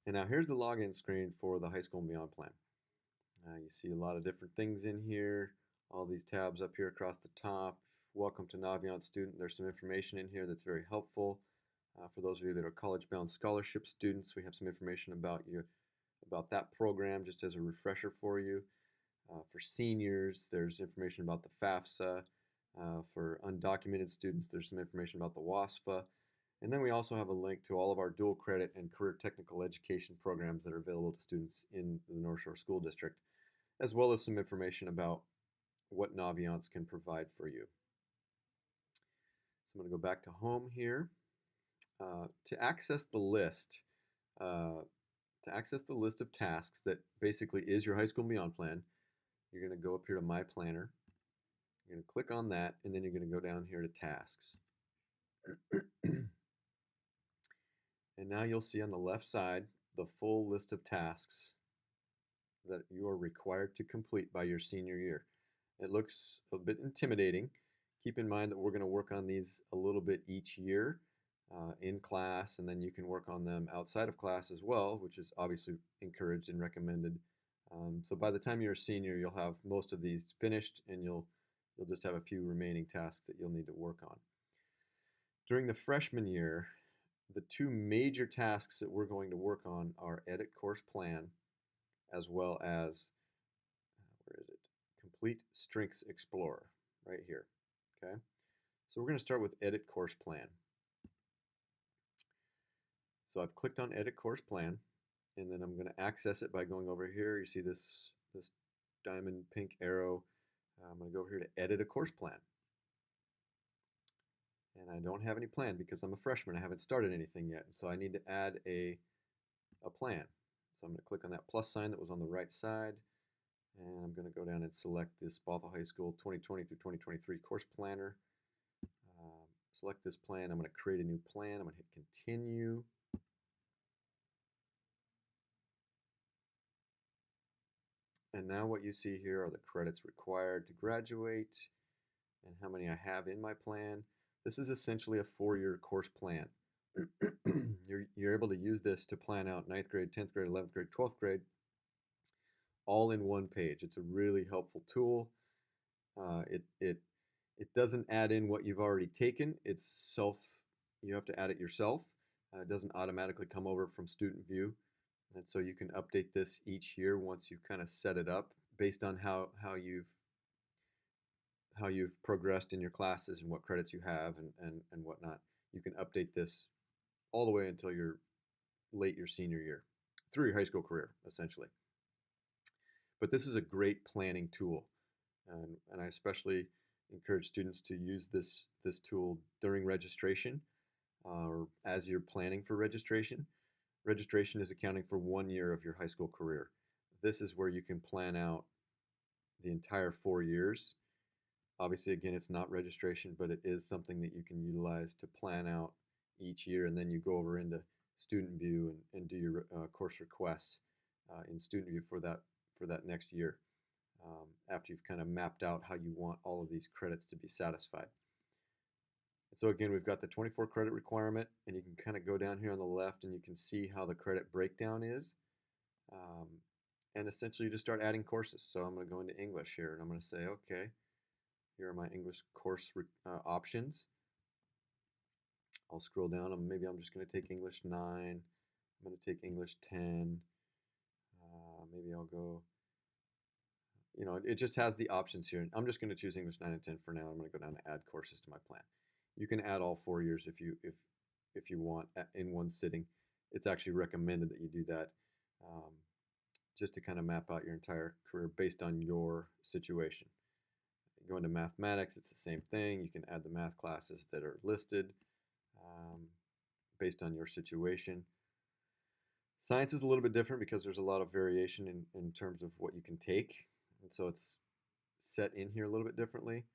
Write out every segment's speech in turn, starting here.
And now here's the login screen for the High School and Beyond plan. You see a lot of different things in here, all these tabs up here across the top. Welcome to Naviance student. There's some information in here that's very helpful. For those of you that are college-bound scholarship students, we have some information about that program just as a refresher for you. For seniors, there's information about the FAFSA. For undocumented students, there's some information about the WASFA. And then we also have a link to all of our dual credit and career technical education programs that are available to students in the North Shore School District, as well as some information about what Naviance can provide for you. So I'm going to go back to home here. To access the list, of tasks that basically is your High School and Beyond plan, you're going to go up here to My Planner. You're going to click on that, and then you're going to go down here to Tasks. And now you'll see on the left side the full list of tasks that you are required to complete by your senior year. It looks a bit intimidating. Keep in mind that we're going to work on these a little bit each year in class, and then you can work on them outside of class as well, which is obviously encouraged and recommended. So by the time you're a senior, you'll have most of these finished, and you'll just have a few remaining tasks that you'll need to work on. During the freshman year, the two major tasks that we're going to work on are edit course plan, as well as, where is it? Complete Strengths Explorer, right here, okay? So we're gonna start with edit course plan. So I've clicked on edit course plan, and then I'm gonna access it by going over here. You see this diamond pink arrow. I'm gonna go over here to edit a course plan. And I don't have any plan because I'm a freshman. I haven't started anything yet. So I need to add a plan. So I'm going to click on that plus sign that was on the right side. And I'm going to go down and select this Bothell High School 2020 through 2023 course planner. Select this plan. I'm going to create a new plan. I'm going to hit continue. And now what you see here are the credits required to graduate and how many I have in my plan. This is essentially a 4-year course plan. You're able to use this to plan out 9th grade, 10th grade, 11th grade, 12th grade, all in one page. It's a really helpful tool. It doesn't add in what you've already taken. You have to add it yourself. It doesn't automatically come over from student view. And so you can update this each year once you kind of set it up based on how you've progressed in your classes and what credits you have and whatnot. You can update this all the way until you're late your senior year, through your high school career, essentially. But this is a great planning tool, and I especially encourage students to use this tool during registration or as you're planning for registration. Registration is accounting for 1 year of your high school career. This is where you can plan out the entire 4 years. Obviously, again, it's not registration, but it is something that you can utilize to plan out each year, and then you go over into student view and do your course requests in student view for that next year after you've kind of mapped out how you want all of these credits to be satisfied. And so again, we've got the 24 credit requirement, and you can kind of go down here on the left and you can see how the credit breakdown is. And essentially you just start adding courses. So I'm going to go into English here, and I'm going to say, okay, here are my English course options. I'll scroll down, and maybe I'm just going to take English 9. I'm going to take English 10. Maybe I'll go, it just has the options here. I'm just going to choose English 9 and 10 for now. I'm going to go down to add courses to my plan. You can add all 4 years if you want in one sitting. It's actually recommended that you do that just to kind of map out your entire career based on your situation. Go into mathematics, it's the same thing. You can add the math classes that are listed based on your situation. Science is a little bit different because there's a lot of variation in terms of what you can take. And so it's set in here a little bit differently.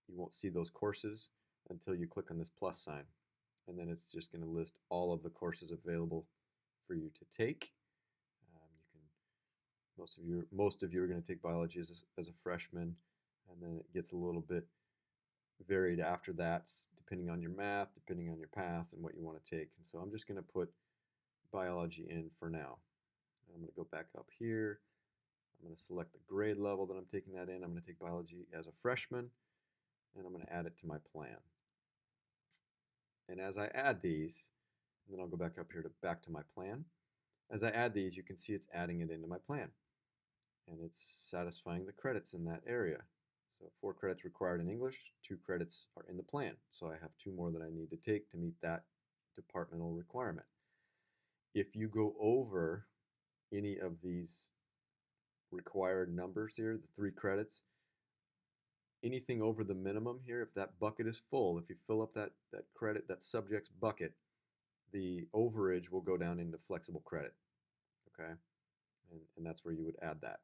You won't see those courses until you click on this plus sign. And then it's just going to list all of the courses available for you to take. Most of you are going to take biology as a freshman, and then it gets a little bit varied after that, depending on your math, depending on your path, and what you want to take. And so I'm just going to put biology in for now. I'm going to go back up here. I'm going to select the grade level that I'm taking that in. I'm going to take biology as a freshman, and I'm going to add it to my plan. And as I add these, and then I'll go back up here to back to my plan. As I add these, you can see it's adding it into my plan. And it's satisfying the credits in that area. So 4 credits required in English, 2 credits are in the plan. So I have 2 more that I need to take to meet that departmental requirement. If you go over any of these required numbers here, the 3 credits, anything over the minimum here, if that bucket is full, if you fill up that credit, that subject's bucket, the overage will go down into flexible credit, okay? And that's where you would add that.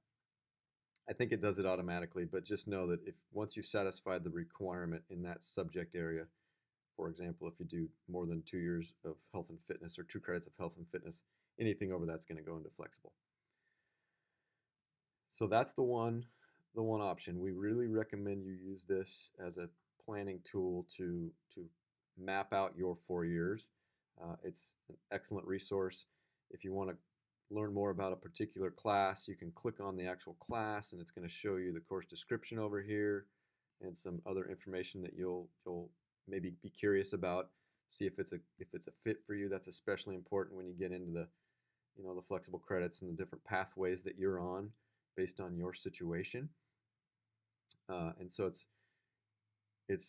I think it does it automatically, but just know that if once you've satisfied the requirement in that subject area, for example, if you do more than 2 years of health and fitness or 2 credits of health and fitness, anything over that's going to go into flexible. So that's the one option. We really recommend you use this as a planning tool to map out your 4 years. It's an excellent resource. If you want to learn more about a particular class, you can click on the actual class and it's going to show you the course description over here and some other information that you'll maybe be curious about. See if it's a fit for you. That's especially important when you get into the the flexible credits and the different pathways that you're on based on your situation. And so it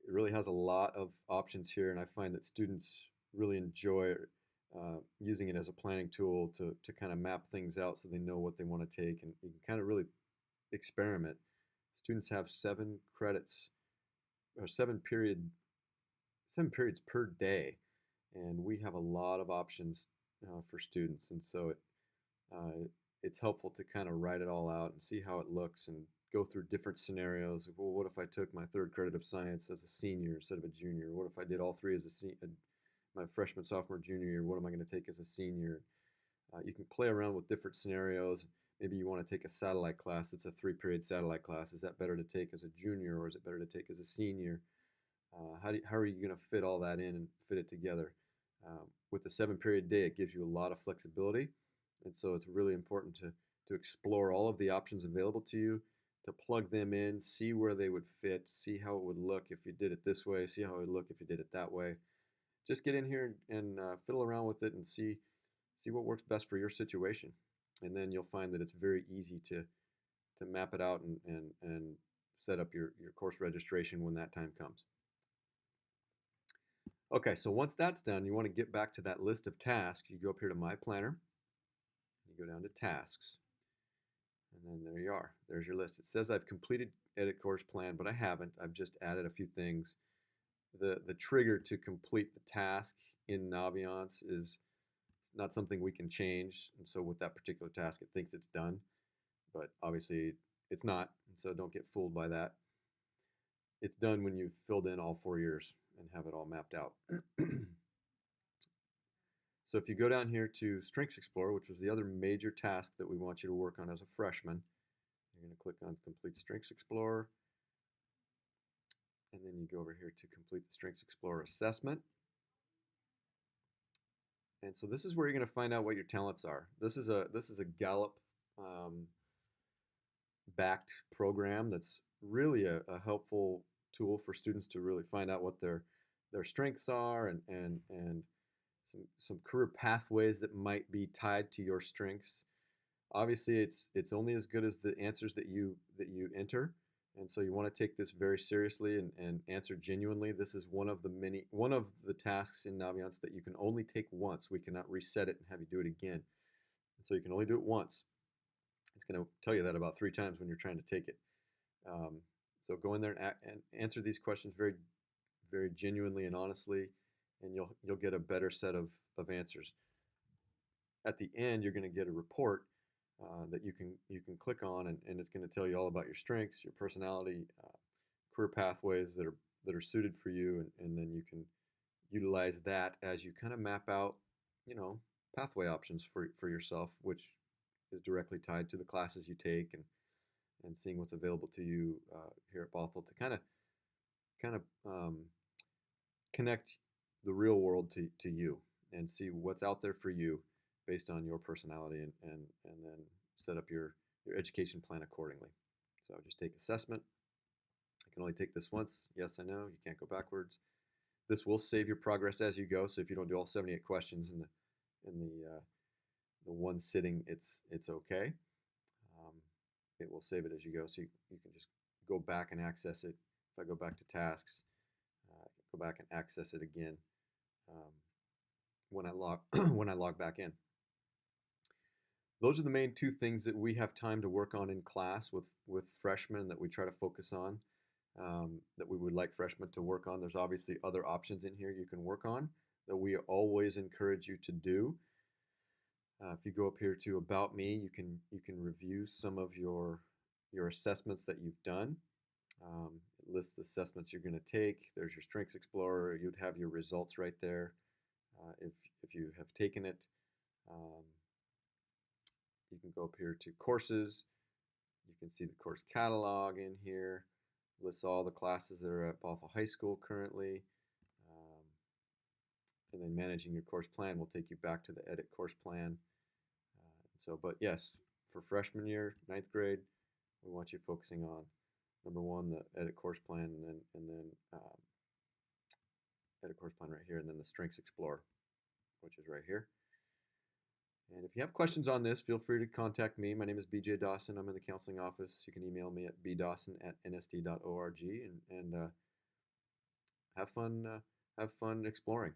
really has a lot of options here, and I find that students really enjoy using it as a planning tool to kind of map things out so they know what they want to take, and you can kind of really experiment. Students have 7 credits or 7 periods per day, and we have a lot of options for students, and so it's helpful to kind of write it all out and see how it looks and go through different scenarios. Well, what if I took my 3rd credit of science as a senior instead of a junior? What if I did all 3 as my freshman, sophomore, junior year? What am I going to take as a senior? You can play around with different scenarios. Maybe you want to take a satellite class. It's a 3-period satellite class. Is that better to take as a junior or is it better to take as a senior? How are you going to fit all that in and fit it together? With the 7-period day, it gives you a lot of flexibility. And so it's really important to explore all of the options available to you, to plug them in, see where they would fit, see how it would look if you did it this way, see how it would look if you did it that way. Just get in here and fiddle around with it and see what works best for your situation. And then you'll find that it's very easy to map it out and set up your course registration when that time comes. Okay, so once that's done, you want to get back to that list of tasks. You go up here to My Planner, you go down to Tasks, and then there you are. There's your list. It says I've completed Edit Course Plan, but I haven't. I've just added a few things. The trigger to complete the task in Naviance is not something we can change, and so with that particular task, it thinks it's done, but obviously it's not, and so don't get fooled by that. It's done when you've filled in all 4 years and have it all mapped out. So if you go down here to Strengths Explorer, which was the other major task that we want you to work on as a freshman, you're going to click on Complete Strengths Explorer, and then you go over here to complete the Strengths Explorer assessment. And so this is where you're going to find out what your talents are. This is a Gallup backed program that's really a helpful tool for students to really find out what their strengths are and some career pathways that might be tied to your strengths. Obviously, it's only as good as the answers that you enter, and so you want to take this very seriously and answer genuinely. This is one of the tasks in Naviance that you can only take once. We cannot reset it and have you do it again, and so you can only do it once. It's going to tell you that about 3 times when you're trying to take it. So go in there and answer these questions very, very genuinely and honestly, and you'll get a better set of answers. At the end, you're going to get a report that you can click on, and it's going to tell you all about your strengths, your personality, career pathways that are suited for you, and then you can utilize that as you kind of map out, pathway options for yourself, which is directly tied to the classes you take and seeing what's available to you here at Bothell to kind of connect the real world to you. and see what's out there for you based on your personality, and then set up your education plan accordingly. So just take assessment. I can only take this once. Yes, I know. You can't go backwards. This will save your progress as you go. So if you don't do all 78 questions in the one sitting, it's okay. Um, it will save it as you go. So you can just go back and access it. If I go back to tasks, go back and access it again um, when I log when I log back in. Those are the main two things that we have time to work on in class with freshmen that we try to focus on, that we would like freshmen to work on. There's obviously other options in here you can work on that we always encourage you to do. If you go up here to About Me, you can review some of your assessments that you've done. It lists the assessments you're going to take. There's your Strengths Explorer. You'd have your results right there if you have taken it. Um, you can go up here to Courses. You can see the course catalog in here. Lists all the classes that are at Bothell High School currently. Um, and then Managing Your Course Plan will take you back to the Edit Course Plan. But yes, for freshman year, ninth grade, we want you focusing on number one, the Edit Course Plan, and then Edit Course Plan right here, and then the Strengths Explorer, which is right here. And if you have questions on this, feel free to contact me. My name is BJ Dawson. I'm in the counseling office. You can email me at bdawson@nsd.org and have fun exploring.